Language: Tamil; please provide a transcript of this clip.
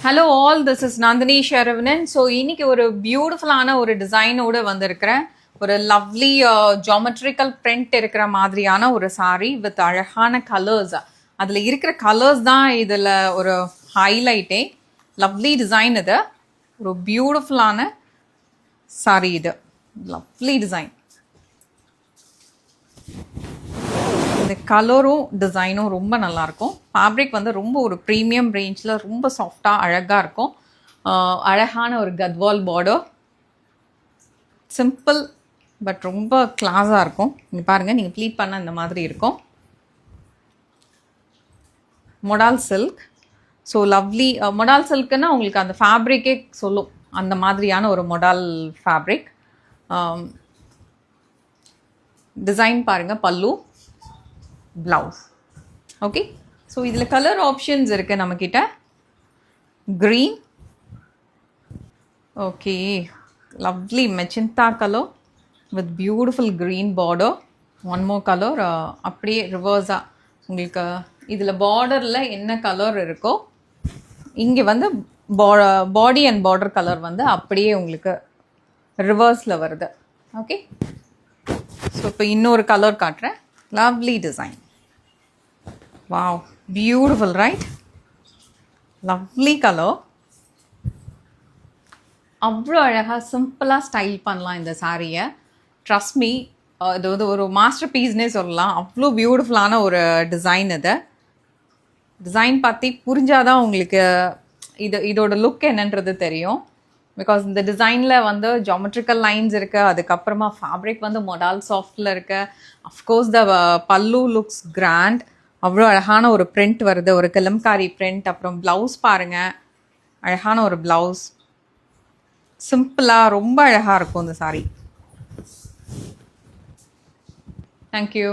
Hello all, this is Nandhini Saravanan. So இன்னைக்கு ஒரு பியூட்டிஃபுல்லான ஒரு டிசைனோடு வந்திருக்கிறேன். ஒரு லவ்லி ஜாமெட்ரிக்கல் பிரிண்ட் இருக்கிற மாதிரியான ஒரு சாரீ வித் அழகான கலர்ஸ். அதில் இருக்கிற கலர்ஸ் தான் இதில் ஒரு ஹைலைட்டே. லவ்லி டிசைன் இது. ஒரு பியூட்டிஃபுல்லான சாரீ இது. Lovely design. இந்த கலரும் டிசைனும் ரொம்ப நல்லாயிருக்கும். ஃபேப்ரிக் வந்து ரொம்ப ஒரு ப்ரீமியம் ரேஞ்சில் ரொம்ப சாஃப்டாக அழகாக இருக்கும். அழகான ஒரு கத்வால் பார்டர். சிம்பிள் பட் ரொம்ப கிளாஸாக இருக்கும். நீங்கள் பாருங்கள், நீங்கள் ப்ளீட் பண்ண இந்த மாதிரி இருக்கும். Modal silk. So lovely modal சில்க்குன்னா உங்களுக்கு அந்த ஃபேப்ரிக்கே சொல்லும், அந்த மாதிரியான ஒரு மொடால் ஃபேப்ரிக். டிசைன் பாருங்கள், பல்லு, ப்ளவுஸ். ஓகே, ஸோ இதில் கலர் ஆப்ஷன்ஸ் இருக்குது நம்மக்கிட்ட. Green, okay, lovely magenta colour with beautiful green border. One more colour அப்படியே ரிவர்ஸாக உங்களுக்கு இதில் பார்டரில் என்ன கலர் இருக்கோ இங்கே வந்து பாடி அண்ட் பார்டர் கலர் வந்து அப்படியே உங்களுக்கு ரிவர்ஸில் வருது. ஓகே, ஸோ இப்போ இன்னொரு கலர் காட்டுறேன். Lovely design. Wow, beautiful right? Lovely colour. அவ்வளோ அழகாக சிம்பிளாக ஸ்டைல் பண்ணலாம் இந்த சாரியை. ட்ரஸ்ட் மீ, இது வந்து ஒரு மாஸ்டர் பீஸ்னே சொல்லலாம். அவ்வளோ பியூட்டிஃபுல்லான ஒரு டிசைன் இது. டிசைன் பற்றி புரிஞ்சாதான் உங்களுக்கு இதோட லுக் என்னன்றது தெரியும். பிகாஸ் இந்த டிசைனில் வந்து ஜாமெட்ரிக்கல் லைன்ஸ் இருக்குது. அதுக்கப்புறமா ஃபேப்ரிக் வந்து மொடால் சாஃப்டில் இருக்குது. அஃப்கோர்ஸ் த பல்லு லுக்ஸ் கிராண்ட். அவ்வளோ அழகான ஒரு பிரிண்ட் வருது, ஒரு கலம்காரி பிரிண்ட். அப்புறம் ப்ளவுஸ் பாருங்கள், அழகான ஒரு ப்ளவுஸ். சிம்பிளாக ரொம்ப அழகாக இருக்கும் இந்த சாரீ. தேங்க்யூ.